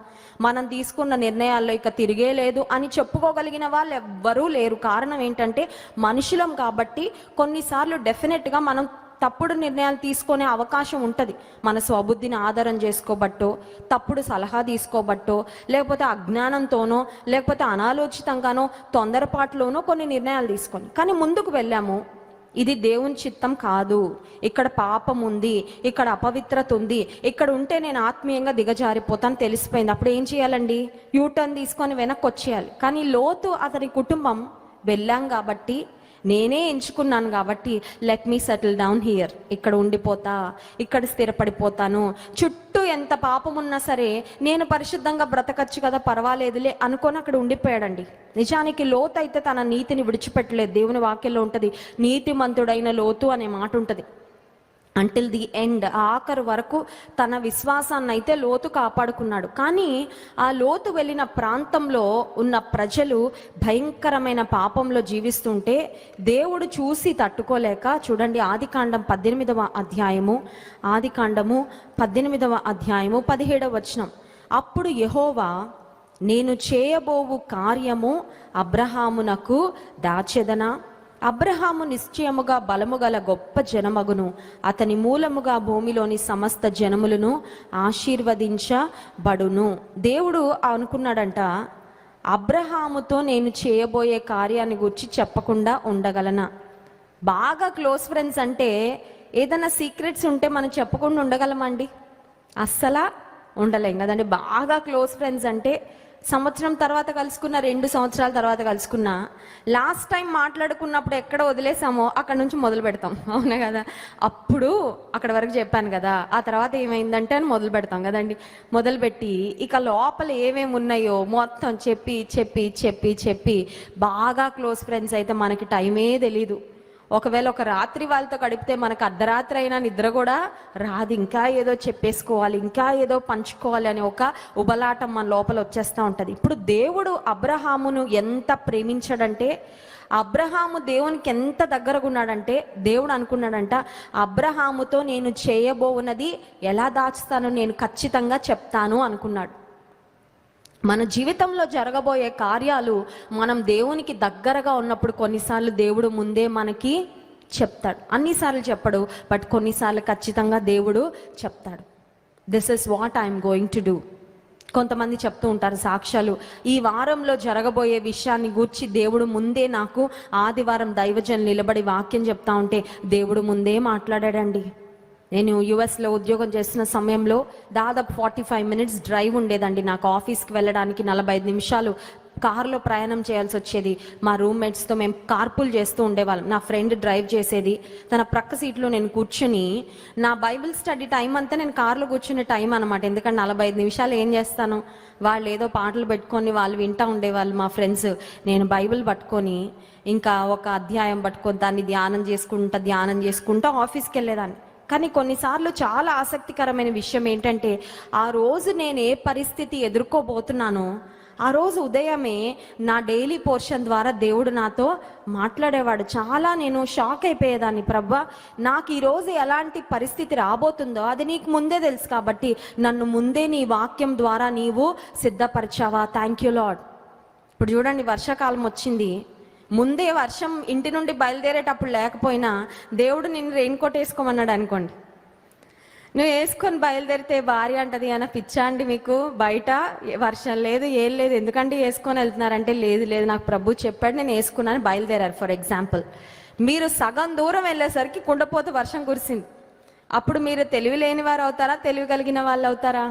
మనం తీసుకున్న నిర్ణయాల్లో ఇక తిరిగే లేదు అని చెప్పుకోగలిగిన వాళ్ళు ఎవ్వరూ లేరు. కారణం ఏంటంటే మనుషులం కాబట్టి కొన్నిసార్లు డెఫినెట్గా మనం తప్పుడు నిర్ణయాలు తీసుకునే అవకాశం ఉంటుంది. మన స్వబుద్ధిని ఆధారం చేసుకోబట్టో, తప్పుడు సలహా తీసుకోబట్టో, లేకపోతే అజ్ఞానంతోనో, లేకపోతే అనాలోచితంగానో, తొందరపాటులోనో కొన్ని నిర్ణయాలు తీసుకొని కానీ ముందుకు వెళ్ళాము. ఇది దేవుని చిత్తం కాదు, ఇక్కడ పాపం ఉంది, ఇక్కడ అపవిత్రత ఉంది, ఇక్కడ ఉంటే నేను ఆత్మీయంగా దిగజారిపోతాను తెలిసిపోయింది. అప్పుడు ఏం చేయాలండి? యూటర్న్ తీసుకొని వెనక్కి వచ్చేయాలి. కానీ లోతు అతని కుటుంబం వెళ్ళాం కాబట్టి, నేనే ఎంచుకున్నాను కాబట్టి let me settle down here, ఇక్కడ ఉండిపోతా, ఇక్కడ స్థిరపడిపోతాను, చుట్టూ ఎంత పాపం ఉన్నా సరే నేను పరిశుద్ధంగా బ్రతకచ్చు కదా, పర్వాలేదులే అనుకొని అక్కడ ఉండిపోయాడండి. నిజానికి లోతు అయితే తన నీతిని విడిచిపెట్టలేదు. దేవుని వాక్యంలో ఉంటుంది, నీతిమంతుడైన లోతు అనే మాట ఉంటుంది. అంటిల్ ది ఎండ్, ఆఖరు వరకు తన విశ్వాసాన్ని అయితే లోతు కాపాడుకున్నాడు. కానీ ఆ లోతు వెళ్ళిన ప్రాంతంలో ఉన్న ప్రజలు భయంకరమైన పాపంలో జీవిస్తుంటే దేవుడు చూసి తట్టుకోలేక, చూడండి ఆదికాండం 18వ అధ్యాయము, ఆదికాండము 18వ అధ్యాయము 17వ వచనం. అప్పుడు యెహోవా, నేను చేయబోవు కార్యము అబ్రహామునకు దాచెదనా? అబ్రహాము నిశ్చయముగా బలము గల గొప్ప జనమగును, అతని మూలముగా భూమిలోని సమస్త జనములను ఆశీర్వదించబడును. దేవుడు అనుకున్నాడంట, అబ్రహాముతో నేను చేయబోయే కార్యాన్ని గురించి చెప్పకుండా ఉండగలనా? బాగా క్లోజ్ ఫ్రెండ్స్ అంటే ఏదైనా సీక్రెట్స్ ఉంటే మనం చెప్పకుండా ఉండగలమండి? అస్సలా ఉండలేం కదండి. బాగా క్లోజ్ ఫ్రెండ్స్ అంటే సంవత్సరం తర్వాత కలుసుకున్న, 2 సంవత్సరాల తర్వాత కలుసుకున్నా, లాస్ట్ టైం మాట్లాడుకున్నప్పుడు ఎక్కడ వదిలేసామో అక్కడ నుంచి మొదలు పెడతాం, అవునా కదా? అప్పుడు అక్కడ వరకు చెప్పాను కదా, ఆ తర్వాత ఏమైందంటే అని మొదలు పెడతాం కదండి. మొదలుపెట్టి ఇక లోపల ఏమేమి ఉన్నాయో మొత్తం చెప్పి చెప్పి చెప్పి చెప్పి బాగా క్లోజ్ ఫ్రెండ్స్ అయితే మనకి టైమే తెలీదు. ఒకవేళ ఒక రాత్రి వాళ్ళతో గడిపితే మనకు అర్ధరాత్రి అయినా నిద్ర కూడా రాదు. ఇంకా ఏదో చెప్పేసుకోవాలి, ఇంకా ఏదో పంచుకోవాలి అనే ఒక ఉబలాటం మన లోపల వచ్చేస్తూ ఉంటుంది. ఇప్పుడు దేవుడు అబ్రహామును ఎంత ప్రేమించాడంటే, అబ్రహాము దేవునికి ఎంత దగ్గరగా ఉన్నాడంటే, దేవుడు అనుకున్నాడంట, అబ్రహాముతో నేను చేయబోవున్నది ఎలా దాచుతానో నేను ఖచ్చితంగా చెప్తాను అనుకున్నాడు. మన జీవితంలో జరగబోయే కార్యాలు మనం దేవునికి దగ్గరగా ఉన్నప్పుడు కొన్నిసార్లు దేవుడు ముందే మనకి చెప్తాడు. అన్నిసార్లు చెప్పడు, బట్ కొన్నిసార్లు ఖచ్చితంగా దేవుడు చెప్తాడు. This is what I'm going to do. కొంతమంది చెప్తూ ఉంటారు సాక్ష్యాలు, ఈ వారంలో జరగబోయే విషయాన్ని గూర్చి దేవుడు ముందే నాకు ఆదివారం దైవజనులు నిలబడి వాక్యం చెప్తా ఉంటే దేవుడు ముందే మాట్లాడాడండి. నేను యుఎస్లో ఉద్యోగం చేస్తున్న సమయంలో దాదాపు 45 మినిట్స్ డ్రైవ్ ఉండేదండి. నాకు ఆఫీస్కి వెళ్ళడానికి 45 నిమిషాలు కారులో ప్రయాణం చేయాల్సి వచ్చేది. మా రూమ్మేట్స్తో మేము కార్పూల్ చేస్తూ ఉండేవాళ్ళం. నా ఫ్రెండ్ డ్రైవ్ చేసేది, తన ప్రక్క సీట్లో నేను కూర్చుని నా బైబిల్ స్టడీ టైం అంతా నేను కారులో కూర్చునే టైం అనమాట. ఎందుకంటే 45 నిమిషాలు ఏం చేస్తాను, వాళ్ళు ఏదో పాటలు పెట్టుకొని వాళ్ళు వింటూ ఉండేవాళ్ళు మా ఫ్రెండ్స్. నేను బైబిల్ పట్టుకొని ఇంకా ఒక అధ్యాయం పట్టుకొని దాన్ని ధ్యానం చేసుకుంటా ఆఫీస్కి వెళ్ళేదాన్ని. కానీ కొన్నిసార్లు చాలా ఆసక్తికరమైన విషయం ఏంటంటే, ఆ రోజు నేను ఏ పరిస్థితి ఎదుర్కోబోతున్నానో ఆ రోజు ఉదయమే నా డైలీ పోర్షన్ ద్వారా దేవుడు నాతో మాట్లాడేవాడు. చాలా నేను షాక్ అయిపోయేదాన్ని, ప్రభా నాకు ఈరోజు ఎలాంటి పరిస్థితి రాబోతుందో అది నీకు ముందే తెలుసు కాబట్టి నన్ను ముందే నీ వాక్యం ద్వారా నీవు సిద్ధపరిచావా, థ్యాంక్ యూ లార్డ్. ఇప్పుడు చూడండి, వర్షాకాలం వచ్చింది, ముందే వర్షం ఇంటి నుండి బయలుదేరేటప్పుడు లేకపోయినా దేవుడు నిన్ను రెయిన్ కోట్ వేసుకోమన్నాడు అనుకోండి, నువ్వు వేసుకొని బయలుదేరితే భార్య అంటది, అన్న పిచ్చా అండి మీకు, బయట వర్షం లేదు ఏం లేదు, ఎందుకంటే వేసుకొని వెళ్తున్నారంటే లేదు లేదు నాకు ప్రభు చెప్పాడు నేను వేసుకున్నాను బయలుదేరారు. ఫర్ ఎగ్జాంపుల్, మీరు సగం దూరం వెళ్ళేసరికి కుండపోత వర్షం కురిసింది, అప్పుడు మీరు తెలివి లేని వారు అవుతారా, తెలివి కలిగిన వాళ్ళు అవుతారా?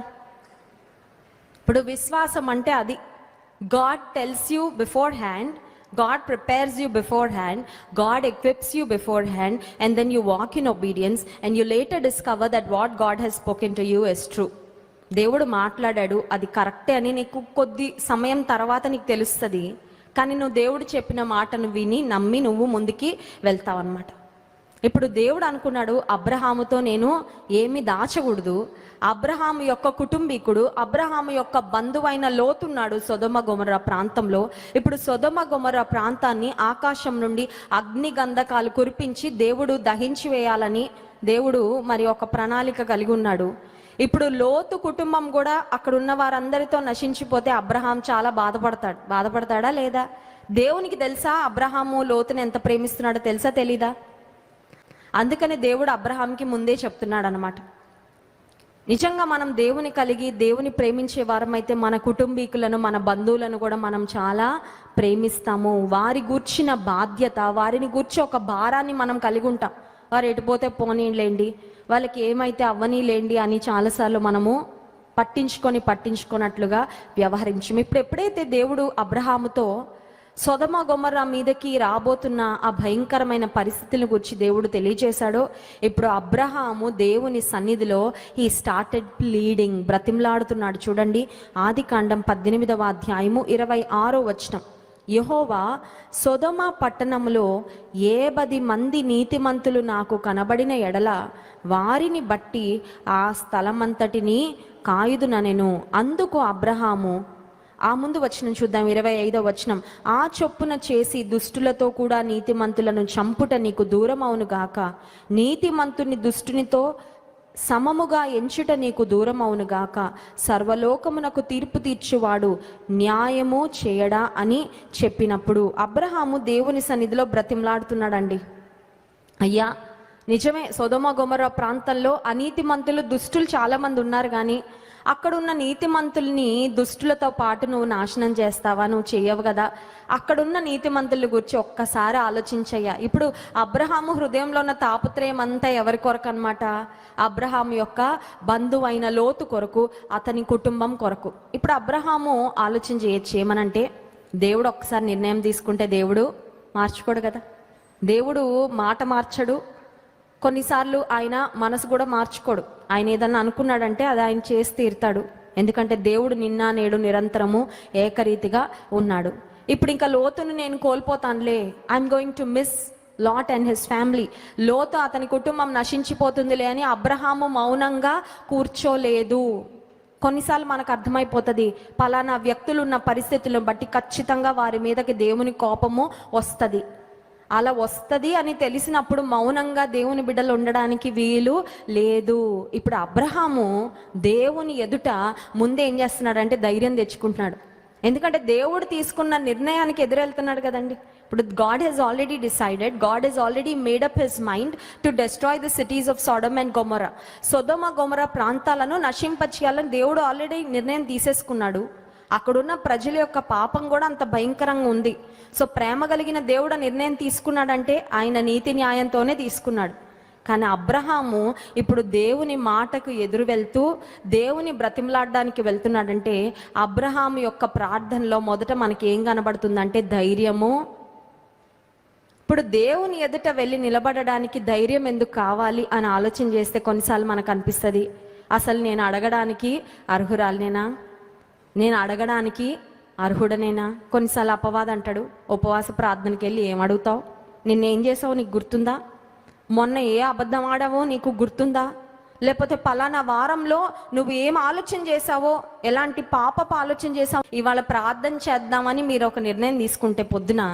ఇప్పుడు విశ్వాసం అంటే అది. God tells you beforehand, God prepares you beforehand, God equips you beforehand, and then you walk in obedience and you later discover that what God has spoken to you is true. దేవుడు మాట్లాడాడు, అది కరెక్టే అని నీకు కొద్ది సమయం తర్వాత నీకు తెలుస్తుంది, కానీ నువ్వు దేవుడు చెప్పిన మాటను విని నమ్మి నువ్వు ముందుకి వెళ్తావు అన్నమాట. ఇప్పుడు దేవుడు అనుకున్నాడు, అబ్రహాముతో నేను ఏమి దాచకూడదు. అబ్రహాము యొక్క కుటుంబీకుడు, అబ్రహాము యొక్క బంధువైన లోతున్నాడు సొదొమ గొమొర్రా ప్రాంతంలో. ఇప్పుడు సొదొమ గొమొర్రా ప్రాంతాన్ని ఆకాశం నుండి అగ్ని గంధకాలు కురిపించి దేవుడు దహించి వేయాలని దేవుడు మరి ఒక ప్రణాళిక కలిగి ఉన్నాడు. ఇప్పుడు లోతు కుటుంబం కూడా అక్కడ ఉన్న వారందరితో నశించిపోతే అబ్రహాం చాలా బాధపడతాడా లేదా? దేవునికి తెలుసా అబ్రహాము లోతుని ఎంత ప్రేమిస్తున్నాడో తెలుసా తెలీదా? అందుకని దేవుడు అబ్రహాంకి ముందే చెప్తున్నాడు అనమాట. నిజంగా మనం దేవుని కలిగి దేవుని ప్రేమించే వారమైతే మన కుటుంబీకులను మన బంధువులను కూడా మనం చాలా ప్రేమిస్తాము. వారి గూర్చిన బాధ్యత, వారిని గూర్చి ఒక భారాన్ని మనం కలిగి ఉంటాం. వారు ఎటుపోతే పోనీలేండి, వాళ్ళకి ఏమైతే అవ్వనీలేండి అని చాలాసార్లు మనము పట్టించుకోనట్లుగా వ్యవహరించాము. ఇప్పుడు ఎప్పుడైతే దేవుడు అబ్రహాముతో సొదొమ గొమొర్రా మీదకి రాబోతున్న ఆ భయంకరమైన పరిస్థితులను గురించి దేవుడు తెలియజేశాడో, ఇప్పుడు అబ్రహాము దేవుని సన్నిధిలో హీ స్టార్టెడ్ ప్లీడింగ్, బ్రతిమలాడుతున్నాడు. చూడండి, ఆదికాండం 18వ అధ్యాయము 26వ వచనం. యెహోవా, సొదొమ పట్టణములో 70 మంది నీతిమంతులు నాకు కనబడిన ఎడల వారిని బట్టి ఆ స్థలమంతటిని కాయుదుననెను. అందుకు అబ్రహాము, ఆ ముందు వచనం చూద్దాం, 25వ వచనం. ఆ చొప్పున చేసి దుష్టులతో కూడా నీతిమంతులను చంపుట నీకు దూరం అవును గాక, నీతిమంతుని దుష్టునితో సమముగా ఎంచుట నీకు దూరం అవును గాక, సర్వలోకమునకు తీర్పు తీర్చువాడు న్యాయము చేయడా అని చెప్పినప్పుడు అబ్రహాము దేవుని సన్నిధిలో బ్రతిమలాడుతున్నాడండి. అయ్యా నిజమే, సొదొమ గొమొర్రా ప్రాంతంలో అనీతిమంతులు దుష్టులు చాలా మంది ఉన్నారు, కానీ అక్కడున్న నీతిమంతుల్ని దుష్టులతో పాటు నువ్వు నాశనం చేస్తావా? నువ్వు చెయ్యవు కదా. అక్కడున్న నీతిమంతుల గురించి ఒక్కసారి ఆలోచించయ్యా. ఇప్పుడు అబ్రహాము హృదయంలో ఉన్న తాపత్రయం అంతా ఎవరి కొరకు అనమాట? అబ్రహాము యొక్క బంధువు అయిన లోతు కొరకు, అతని కుటుంబం కొరకు. ఇప్పుడు అబ్రహాము ఆలోచన చేయొచ్చు ఏమనంటే, దేవుడు ఒక్కసారి నిర్ణయం తీసుకుంటే దేవుడు మార్చుకోడు కదా. దేవుడు మాట మార్చడు, కొన్నిసార్లు ఆయన మనసు కూడా మార్చుకోడు. ఆయన ఏదన్నా అనుకున్నాడంటే అది ఆయన చేసి తీరుతాడు, ఎందుకంటే దేవుడు నిన్న నేడు నిరంతరము ఏకరీతిగా ఉన్నాడు. ఇప్పుడు ఇంకా లోతును నేను కోల్పోతానులే, I'm going to miss Lot and his family, లోతు అతని కుటుంబం నశించిపోతుందిలే అని అబ్రహాము మౌనంగా కూర్చోలేదు. కొన్నిసార్లు మనకు అర్థమైపోతుంది, పలానా వ్యక్తులు ఉన్న పరిస్థితులను బట్టి ఖచ్చితంగా వారి మీదకి దేవుని కోపము వస్తుంది. అలా వస్తుంది అని తెలిసినప్పుడు మౌనంగా దేవుని బిడ్డలు ఉండడానికి వీలు లేదు. ఇప్పుడు అబ్రహాము దేవుని ఎదుట ముందే ఏం చేస్తున్నాడంటే ధైర్యం తెచ్చుకుంటున్నాడు, ఎందుకంటే దేవుడు తీసుకున్న నిర్ణయానికి ఎదురెళ్తున్నాడు కదండి. ఇప్పుడు God Hess already decided, God Hess already made up his mind to destroy the cities of Sodom and Gomorrah. Sodom Gomorrah ప్రాంతాలను నశింపచేయాలని దేవుడు ఆల్రెడీ నిర్ణయం తీసేసుకున్నాడు. అక్కడున్న ప్రజల యొక్క పాపం కూడా అంత భయంకరంగా ఉంది. సో ప్రేమ కలిగిన దేవుడు నిర్ణయం తీసుకున్నాడంటే ఆయన నీతి న్యాయంతోనే తీసుకున్నాడు. కానీ అబ్రహాము ఇప్పుడు దేవుని మాటకు ఎదురు వెళ్తూ దేవుని బ్రతిమలాడడానికి వెళ్తున్నాడంటే, అబ్రహాము యొక్క ప్రార్థనలో మొదట మనకి ఏం కనబడుతుందంటే ధైర్యము. ఇప్పుడు దేవుని ఎదుట వెళ్ళి నిలబడడానికి ధైర్యం ఎందుకు కావాలి అని ఆలోచన చేస్తే కొన్నిసార్లు మనకు అనిపిస్తుంది, అసలు నేను అడగడానికి అర్హురాలినేనా, నేను అడగడానికి అర్హుడనేనా? కొన్నిసార్లు అపవాదం అంటాడు, ఉపవాస ప్రార్థనకి వెళ్ళి ఏం అడుగుతావు, నిన్నేం చేసావు నీకు గుర్తుందా, మొన్న ఏ అబద్ధం ఆడావో నీకు గుర్తుందా, లేకపోతే పలానా వారంలో నువ్వు ఏం ఆలోచన చేసావో, ఎలాంటి పాపపు ఆలోచన చేసావు, ఇవాళ ప్రార్థన చేద్దామని మీరు ఒక నిర్ణయం తీసుకుంటే పొద్దున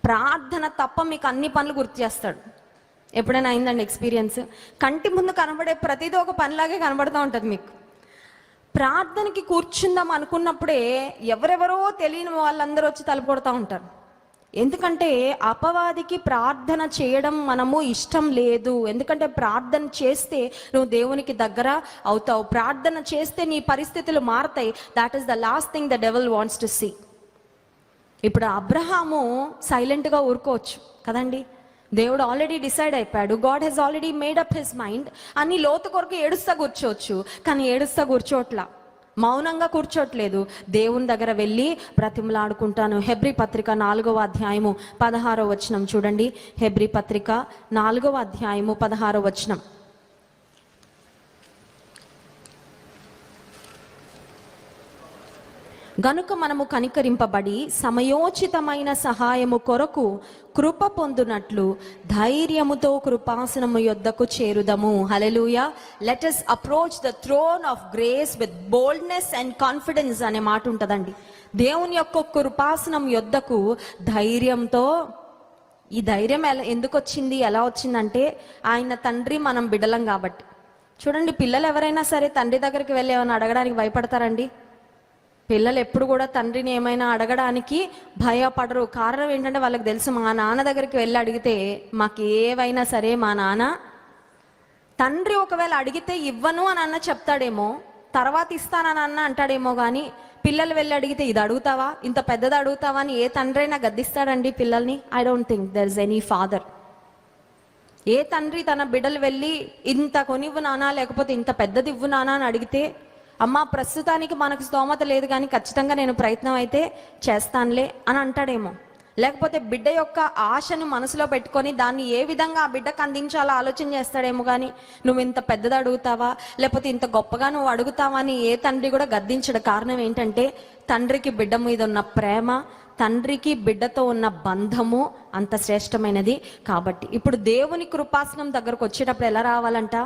ప్రార్థన తప్ప మీకు అన్ని పనులు గుర్తు చేస్తాడు. ఎప్పుడైనా అయిందండి ఎక్స్పీరియన్స్? కంటి ముందు కనబడే ప్రతిదీ ఒక పనిలాగే కనబడుతూ ఉంటుంది మీకు. ప్రార్థనకి కూర్చుందాం అనుకున్నప్పుడే ఎవరెవరో తెలియని వాళ్ళందరూ వచ్చి తలుపు కొడతా ఉంటారు. ఎందుకంటే అపవాదికి ప్రార్థన చేయడం మనము ఇష్టం లేదు. ఎందుకంటే ప్రార్థన చేస్తే నువ్వు దేవునికి దగ్గర అవుతావు, ప్రార్థన చేస్తే నీ పరిస్థితులు మారుతాయి. That is the last thing the devil wants to see. ఇప్పుడు అబ్రహాము సైలెంట్గా ఊరుకోవచ్చు కదండి. దేవుడు ఆల్రెడీ డిసైడ్ అయిపోయాడు. God Hess already made up his mind. అన్ని లోతు కొరకు ఏడుస్తా కూర్చోవచ్చు, కానీ ఏడుస్తా కూర్చోట్లా, మౌనంగా కూర్చోట్లేదు. దేవుని దగ్గర వెళ్ళి బ్రతిమలాడుకుంటాను. హెబ్రీ పత్రిక 4వ అధ్యాయము 16వ వచనం చూడండి. హెబ్రీ పత్రిక 4వ అధ్యాయము 16వ వచనం. గనుక మనము కనికరింపబడి సమయోచితమైన సహాయము కొరకు కృప పొందునట్లు ధైర్యముతో కృపాసనము యొద్దకు చేరుదము. Hallelujah. Let us approach the throne of grace with boldness and confidence అనే మాట ఉంటుందండి. దేవుని యొక్క కృపాసనం యొద్దకు ధైర్యంతో. ఈ ధైర్యం ఎందుకు వచ్చింది, ఎలా వచ్చిందంటే ఆయన తండ్రి, మనం బిడ్డలం కాబట్టి. చూడండి, పిల్లలు ఎవరైనా సరే తండ్రి దగ్గరికి వెళ్ళి ఏమైనా అడగడానికి భయపడతారండి? పిల్లలు ఎప్పుడు కూడా తండ్రిని ఏమైనా అడగడానికి భయపడరు. కారణం ఏంటంటే వాళ్ళకి తెలుసు, మా నాన్న దగ్గరికి వెళ్ళి అడిగితే మాకు ఏవైనా సరే మా నాన్న. తండ్రి ఒకవేళ అడిగితే ఇవ్వను అని అన్న చెప్తాడేమో, తర్వాత ఇస్తానని అన్న అంటాడేమో, కానీ పిల్లలు వెళ్ళి అడిగితే ఇది అడుగుతావా, ఇంత పెద్దది అడుగుతావా అని ఏ తండ్రి అయినా గద్దిస్తాడండి పిల్లల్ని? I don't think there is any father. ఏ తండ్రి తన బిడ్డలు వెళ్ళి ఇంత కొనివ్వు నానా, లేకపోతే ఇంత పెద్దది ఇవ్వు నానా అని అడిగితే, అమ్మ ప్రస్తుతానికి మనకు స్తోమత లేదు కానీ ఖచ్చితంగా నేను ప్రయత్నం అయితే చేస్తానులే అని అంటాడేమో. లేకపోతే బిడ్డ యొక్క ఆశను మనసులో పెట్టుకొని దాన్ని ఏ విధంగా ఆ బిడ్డకు అందించాలో ఆలోచన చేస్తాడేమో, కానీ నువ్వు ఇంత పెద్దది అడుగుతావా, లేకపోతే ఇంత గొప్పగా నువ్వు అడుగుతావా అని ఏ తండ్రి కూడా గద్దించడు. కారణం ఏంటంటే తండ్రికి బిడ్డ మీద ఉన్న ప్రేమ, తండ్రికి బిడ్డతో ఉన్న బంధము అంత శ్రేష్టమైనది కాబట్టి. ఇప్పుడు దేవుని కృపాసనం దగ్గరకు వచ్చేటప్పుడు ఎలా రావాలంట?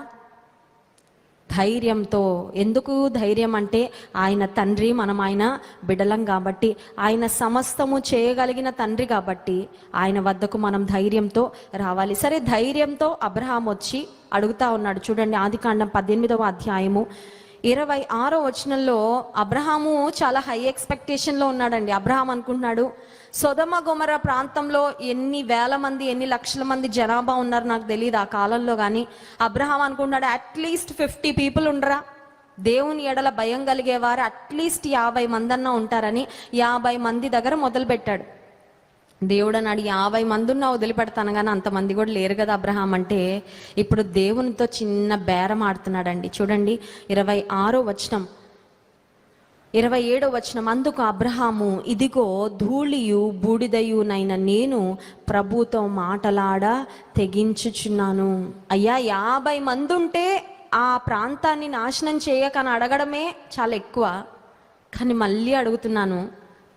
ధైర్యంతో. ఎందుకు ధైర్యం అంటే ఆయన తండ్రి, మనం ఆయన బిడలం కాబట్టి, ఆయన సమస్తము చేయగలిగిన తండ్రి కాబట్టి ఆయన వద్దకు మనం ధైర్యంతో రావాలి. సరే, ధైర్యంతో అబ్రహాం వచ్చి అడుగుతా ఉన్నాడు. చూడండి, ఆదికాండం 18వ అధ్యాయము 26వ వచనంలో అబ్రహాము చాలా హై ఎక్స్పెక్టేషన్లో ఉన్నాడండి. అబ్రహాం అనుకుంటున్నాడు, సొదొమ గొమొర్రా ప్రాంతంలో ఎన్ని వేల మంది, ఎన్ని లక్షల మంది జనాభా ఉన్నారు నాకు తెలియదు ఆ కాలంలో, కానీ అబ్రహాం అనుకుంటున్నాడు అట్లీస్ట్ 50 పీపుల్ ఉండరా, దేవుని ఎడల భయం కలిగేవారు అట్లీస్ట్ 50 మంది అన్నా ఉంటారని 50 మంది దగ్గర మొదలు పెట్టాడు. దేవుడు అన్నాడు, 50 మంది ఉన్నా వదిలిపెడతాను, కానీ అంతమంది కూడా లేరు కదా అబ్రహాం అంటే. ఇప్పుడు దేవునితో చిన్న బేరం ఆడుతున్నాడండి. చూడండి 26వ వచనం, 27వ వచనం. అందుకు అబ్రహాము, ఇదిగో ధూళియు బూడిదయునైన నేను ప్రభుతో మాటలాడ తెగించుచున్నాను. అయ్యా, 50 మంది ఉంటే ఆ ప్రాంతాన్ని నాశనం చేయకని అడగడమే చాలా ఎక్కువ, కానీ మళ్ళీ అడుగుతున్నాను.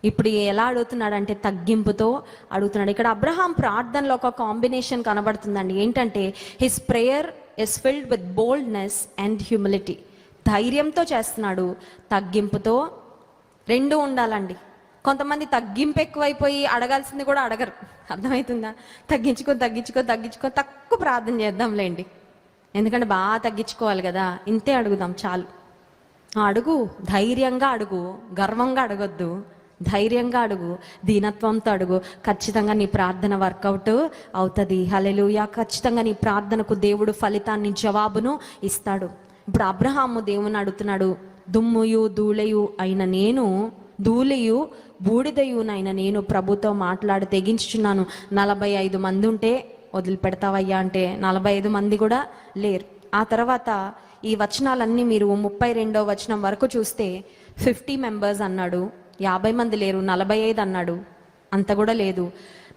ఇప్పుడు ఎలా అడుగుతున్నాడంటే తగ్గింపుతో అడుగుతున్నాడు. ఇక్కడ అబ్రహాం ప్రార్థనలో ఒక కాంబినేషన్ కనబడుతుందండి. ఏంటంటే his prayer is filled with boldness and humility. ధైర్యంతో చేస్తున్నాడు, తగ్గింపుతో. రెండు ఉండాలండి. కొంతమంది తగ్గింపు ఎక్కువైపోయి అడగాల్సింది కూడా అడగరు. అర్థమవుతుందా? తగ్గించుకొని తక్కువ ప్రార్థన చేద్దాంలేండి, ఎందుకంటే బాగా తగ్గించుకోవాలి కదా, ఇంతే అడుగుదాం చాలు. అడుగు, ధైర్యంగా అడుగు, గర్వంగా అడగొద్దు, ధైర్యంగా అడుగు, దీనత్వంతో అడుగు. ఖచ్చితంగా నీ ప్రార్థన వర్కౌట్ అవుతుంది. హల్లెలూయా. ఖచ్చితంగా నీ ప్రార్థనకు దేవుడు ఫలితాన్ని, జవాబును ఇస్తాడు. ఇప్పుడు అబ్రహాము దేవుని అడుగుతున్నాడు, దుమ్ముయు ధూళియు అయిన నేను, ధూళియు బూడిదయునైన నేను ప్రభుతో మాట్లాడి తెగించుచున్నాను. 45 మంది ఉంటే వదిలిపెడతావయ్యా అంటే 45 మంది కూడా లేరు. ఆ తర్వాత ఈ వచనాలన్నీ మీరు 32వ వచనం వరకు చూస్తే 50 మెంబర్స్ అన్నాడు, 50 మంది లేరు. 45 అన్నాడు, అంత కూడా లేదు.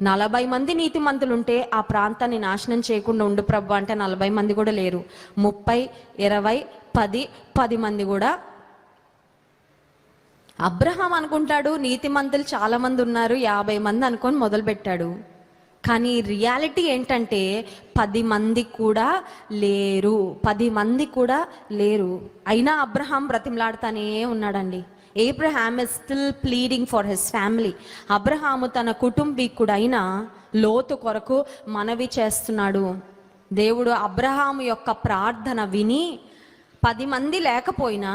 40 మంది నీతిమంతులుంటే ఆ ప్రాంతాన్ని నాశనం చేయకుండా ఉండు ప్రభు అంటే 40 మంది కూడా లేరు. 30, 20, 10 మంది కూడా. అబ్రహాం అనుకుంటాడు నీతిమంతులు చాలా మంది ఉన్నారు, 50 మంది అనుకొని మొదలుపెట్టాడు. కానీ రియాలిటీ ఏంటంటే 10 మంది కూడా లేరు, 10 మంది కూడా లేరు. అయినా అబ్రహాం బ్రతిమలాడుతానే ఉన్నాడండి. Abraham is still pleading for his family. Abraham తన కుటుంబీకుడైన లోతు కొరకు మనవి చేస్తున్నాడు. దేవుడు అబ్రహాము యొక్క ప్రార్థన విని 10 మంది లేకపోయినా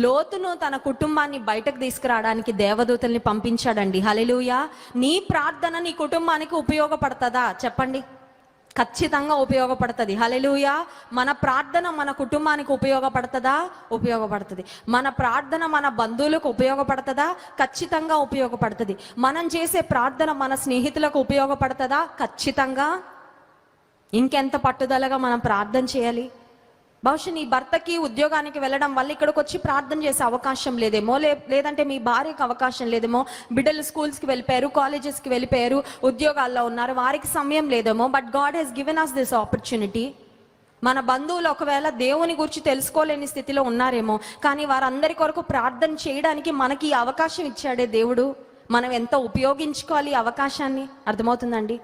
లోతును తన కుటుంబాన్ని బయటకు తీసుకురావడానికి దేవదూతల్ని పంపించాడండి. హల్లెలూయా. నీ ప్రార్థన నీ కుటుంబానికి ఉపయోగపడుతుందా చెప్పండి? ఖచ్చితంగా ఉపయోగపడుతుంది. హల్లెలూయా. మన ప్రార్థన మన కుటుంబానికి ఉపయోగపడుతుందా? ఉపయోగపడుతుంది. మన ప్రార్థన మన బంధువులకు ఉపయోగపడుతుందా? ఖచ్చితంగా ఉపయోగపడుతుంది. మనం చేసే ప్రార్థన మన స్నేహితులకు ఉపయోగపడుతుందా? ఖచ్చితంగా. ఇంకెంత పట్టుదలగా మనం ప్రార్థన చేయాలి. బహుశా నీ భర్తకి ఉద్యోగానికి వెళ్ళడం వల్ల ఇక్కడికి వచ్చి ప్రార్థన చేసే అవకాశం లేదేమో, లేదంటే మీ భార్యకు అవకాశం లేదేమో, బిడ్డలు స్కూల్స్కి వెళ్ళిపోయారు, కాలేజెస్కి వెళ్ళిపోయారు, ఉద్యోగాల్లో ఉన్నారు, వారికి సమయం లేదేమో. But God he's given us this opportunity. మన బంధువులు ఒకవేళ దేవుని గురించి తెలుసుకోలేని స్థితిలో ఉన్నారేమో, కానీ వారందరి కొరకు ప్రార్థన చేయడానికి మనకి అవకాశం ఇచ్చాడే దేవుడు. మనం ఎంత ఉపయోగించుకోవాలి ఈ అవకాశాన్ని, అర్థమవుతుందండి?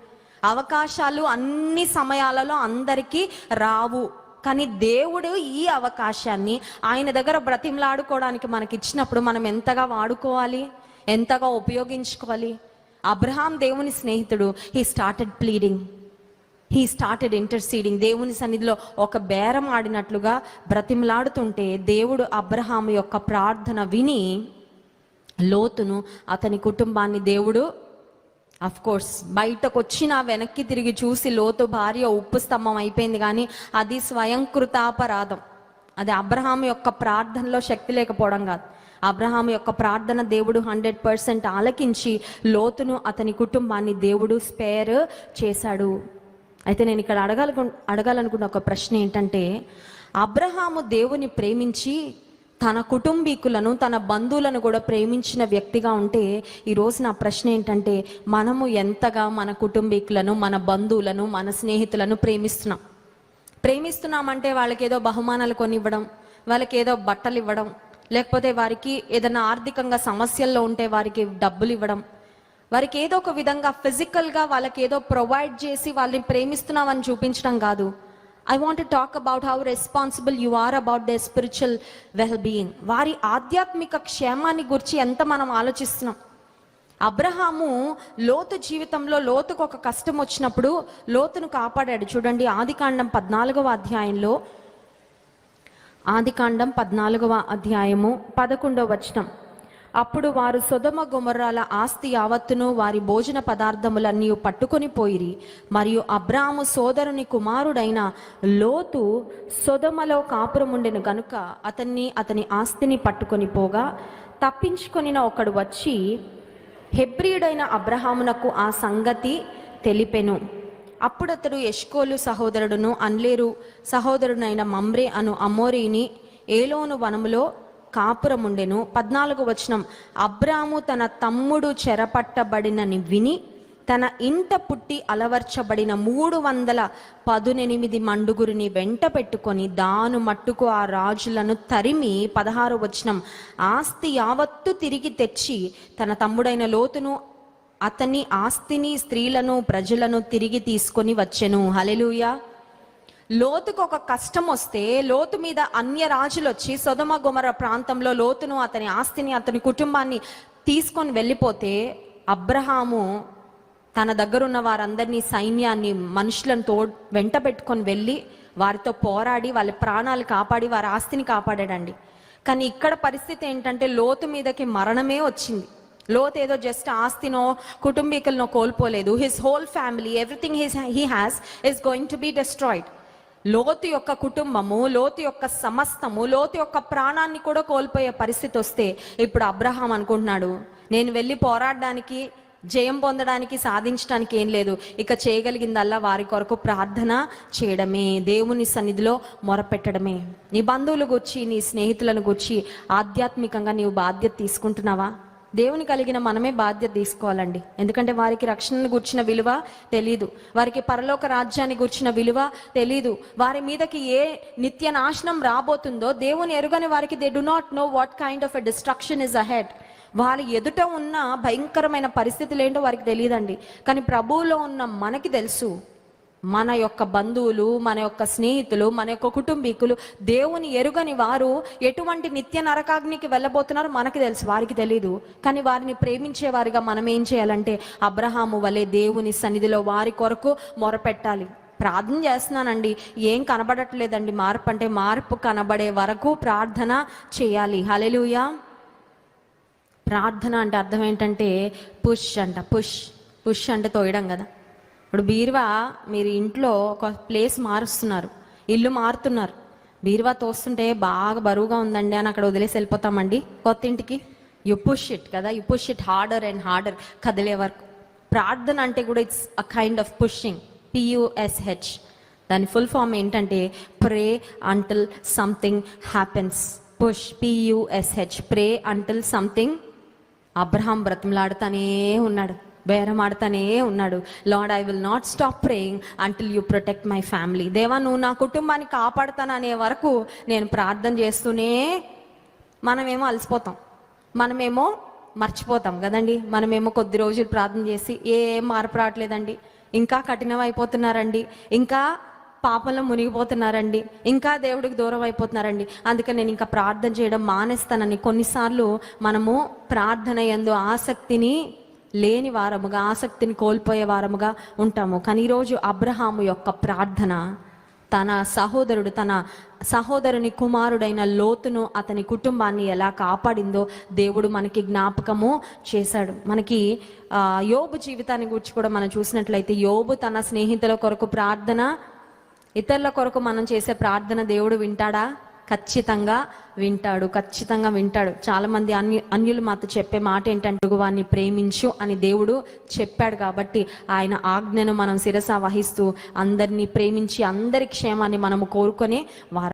అవకాశాలు అన్ని సమయాలలో అందరికీ రావు, కానీ దేవుడు ఈ అవకాశాన్ని ఆయన దగ్గర బ్రతిమలాడుకోవడానికి మనకి ఇచ్చినప్పుడు మనం ఎంతగా వాడుకోవాలి, ఎంతగా ఉపయోగించుకోవాలి. అబ్రహాం దేవుని స్నేహితుడు. He started pleading, he started interceding. దేవుని సన్నిధిలో ఒక బేరం ఆడినట్లుగా బ్రతిమలాడుతుంటే దేవుడు అబ్రహాం యొక్క ప్రార్థన విని లోతును అతని కుటుంబాన్ని దేవుడు అఫ్ కోర్స్ బయటకు వచ్చిన వెనక్కి తిరిగి చూసి లోతు భార్య ఉప్పు స్తంభం అయిపోయింది, కానీ అది స్వయంకృతాపరాధం. అది అబ్రహాం యొక్క ప్రార్థనలో శక్తి లేకపోవడం కాదు. అబ్రహాం యొక్క ప్రార్థన దేవుడు 100% ఆలకించి లోతును అతని కుటుంబాన్ని దేవుడు స్పేర్ చేశాడు. అయితే నేను ఇక్కడ అడగాలనుకున్న ఒక ప్రశ్న ఏంటంటే, అబ్రహాము దేవుని ప్రేమించి తన కుటుంబీకులను తన బంధువులను కూడా ప్రేమించిన వ్యక్తిగా ఉంటే, ఈరోజు నా ప్రశ్న ఏంటంటే, మనము ఎంతగా మన కుటుంబీకులను, మన బంధువులను, మన స్నేహితులను ప్రేమిస్తున్నామంటే వాళ్ళకి ఏదో బహుమానాలు కొనివ్వడం, వాళ్ళకి ఏదో బట్టలు ఇవ్వడం, లేకపోతే వారికి ఏదైనా ఆర్థికంగా సమస్యల్లో ఉంటే వారికి డబ్బులు ఇవ్వడం, వారికి ఏదో ఒక విధంగా ఫిజికల్గా వాళ్ళకి ఏదో ప్రొవైడ్ చేసి వాళ్ళని ప్రేమిస్తున్నామని చూపించడం కాదు. I want to talk about how responsible you are about their spiritual well-being. వారి ఆధ్యాత్మిక క్షేమాన్ని గురించి ఎంత మనం ఆలోచిస్తున్నాం. అబ్రహాము లోతు జీవితంలో లోతుకు ఒక కష్టం వచ్చినప్పుడు లోతును కాపాడాడు. చూడండి, ఆదికాండం 14వ అధ్యాయంలో, ఆదికాండం 14వ అధ్యాయము 11వ వచనం. అప్పుడు వారు సొదొమ గొమొర్రాల ఆస్తి యావత్తును వారి భోజన పదార్థములన్నీ పట్టుకొని పోయిరి. మరియు అబ్రాము సోదరుని కుమారుడైన లోతు సొదొమలో కాపురముండెను గనుక అతని ఆస్తిని పట్టుకొని పోగా, తప్పించుకొనిన ఒకడు వచ్చి హెబ్రీయుడైన అబ్రహామునకు ఆ సంగతి తెలిపెను. అప్పుడతడు ఎష్కోలు సహోదరుడును అన్లేరు సహోదరుడైన మమ్రే అను అమోరీని ఏలోను వనములో కాపురముండెను. 14వ వచనం. అబ్రాము తన తమ్ముడు చెరపట్టబడినని విని తన ఇంట పుట్టి అలవర్చబడిన 318 మండుగురిని వెంట పెట్టుకొని దాను మట్టుకు ఆ రాజులను తరిమి, 16వ వచనం, ఆస్తి యావత్తు తిరిగి తెచ్చి తన తమ్ముడైన లోతును అతని ఆస్తిని స్త్రీలను ప్రజలను తిరిగి తీసుకొని వచ్చెను. హల్లెలూయా. లోతుకు ఒక కష్టం వస్తే, లోతు మీద అన్య రాజులు వచ్చి సొదొమ గొమొర్రా ప్రాంతంలో లోతును అతని ఆస్తిని అతని కుటుంబాన్ని తీసుకొని వెళ్ళిపోతే, అబ్రహాము తన దగ్గరున్న వారందరినీ, సైన్యాన్ని, మనుషులను వెంట పెట్టుకొని వెళ్ళి వారితో పోరాడి వాళ్ళ ప్రాణాలు కాపాడి వారి ఆస్తిని కాపాడాడండి. కానీ ఇక్కడ పరిస్థితి ఏంటంటే, లోతు మీదకి మరణమే వచ్చింది. లోతు ఏదో జస్ట్ ఆస్తినో కుటుంబీకులనో కోల్పోలేదు. His whole family, everything he has is going to be destroyed. లోతు యొక్క కుటుంబము, లోతు యొక్క సమస్తము, లోతు యొక్క ప్రాణాన్ని కూడా కోల్పోయే పరిస్థితి వస్తే, ఇప్పుడు అబ్రహాం అనుకుంటున్నాడు, నేను వెళ్ళి పోరాడడానికి, జయం పొందడానికి, సాధించడానికి ఏం లేదు, ఇక చేయగలిగిందల్లా వారి కొరకు ప్రార్థన చేయడమే, దేవుని సన్నిధిలో మొరపెట్టడమే. నీ బంధువులు గురించి, నీ స్నేహితులను గురించి ఆధ్యాత్మికంగా నీవు బాధ్యత తీసుకుంటున్నావా? దేవుని కలిగిన మనమే బాధ్యత తీసుకోవాలండి. ఎందుకంటే వారికి రక్షణను గుర్చిన విలువ తెలీదు, వారికి పరలోక రాజ్యాన్ని గుర్చిన విలువ తెలీదు, వారి మీదకి ఏ నిత్య నాశనం రాబోతుందో దేవుని ఎరుగని వారికి they do not know what kind of a destruction is ahead. వారి ఎదుట ఉన్న భయంకరమైన పరిస్థితులు ఏంటో వారికి తెలియదండి. కానీ ప్రభువులో ఉన్న మనకి తెలుసు. మన యొక్క బంధువులు, మన యొక్క స్నేహితులు, మన యొక్క కుటుంబీకులు, దేవుని ఎరుగని వారు ఎటువంటి నిత్య నరకాగ్నికి వెళ్ళబోతున్నారో మనకి తెలుసు, వారికి తెలీదు. కానీ వారిని ప్రేమించేవారిగా మనం ఏం చేయాలంటే, అబ్రహాము వలె దేవుని సన్నిధిలో వారి కొరకు మొరపెట్టాలి, ప్రార్థన చేస్తున్నానండి, ఏం కనబడట్లేదండి మార్పు. అంటే మార్పు కనబడే వరకు ప్రార్థన చేయాలి. హల్లెలూయా. ప్రార్థన అంటే అర్థం ఏంటంటే పుష్ అంట. పుష్ అంటే తోయడం కదా. ఇప్పుడు బీరువా, మీరు ఇంట్లో ఒక ప్లేస్ మారుస్తున్నారు, ఇల్లు మారుతున్నారు, బీరువా తోస్తుంటే బాగా బరువుగా ఉందండి అని అక్కడ వదిలేసి వెళ్ళిపోతామండి కొత్త ఇంటికి. యు పుష్ ఇట్ కదా, you push it harder and harder కదిలే వరకు. ప్రార్థన అంటే కూడా it's a kind of pushing. PUSH. దాని ఫుల్ ఫామ్ ఏంటంటే pray until something happens. Push, PUSH, pray until something. Abraham బ్రతిమలాడుతానే ఉన్నాడు, బేరమాడుతానే ఉన్నాడు. Lord, I will not stop praying until you protect my family. దేవా, నువ్వు నా కుటుంబాన్ని కాపాడుతాననే వరకు నేను ప్రార్థన చేస్తూనే. మనమేమో అలసిపోతాం, మనమేమో మర్చిపోతాం కదండి. మనమేమో కొద్ది రోజులు ప్రార్థన చేసి ఏం మార్పు రావట్లేదండి, ఇంకా కఠినం అయిపోతున్నారండి, ఇంకా పాపంలో మునిగిపోతున్నారండి, ఇంకా దేవుడికి దూరం అయిపోతున్నారండి, అందుకని నేను ఇంకా ప్రార్థన చేయడం మానేస్తానని కొన్నిసార్లు మనము ప్రార్థన యందు ఆసక్తిని లేని వారముగా, ఆసక్తిని కోల్పోయే వారముగా ఉంటాము. కానీ ఈరోజు అబ్రహాము యొక్క ప్రార్థన తన సహోదరుని కుమారుడైన లోతును, అతని కుటుంబాన్ని ఎలా కాపాడిందో దేవుడు మనకి జ్ఞాపకము చేశాడు. మనకి యోబు జీవితాన్ని గురించి కూడా మనం చూసినట్లయితే, యోబు తన స్నేహితుల కొరకు ప్రార్థన, ఇతరుల కొరకు మనం చేసే ప్రార్థన దేవుడు వింటాడా? ఖచ్చితంగా వింటాడు. చాలా మంది అన్యులు మాతో చెప్పే మాట ఏంటంటే, వారిని ప్రేమించు అని దేవుడు చెప్పాడు. కాబట్టి ఆయన ఆజ్ఞను మనం శిరస వహిస్తూ అందరినీ ప్రేమించి అందరి క్షేమాన్ని మనము కోరుకునే వారు.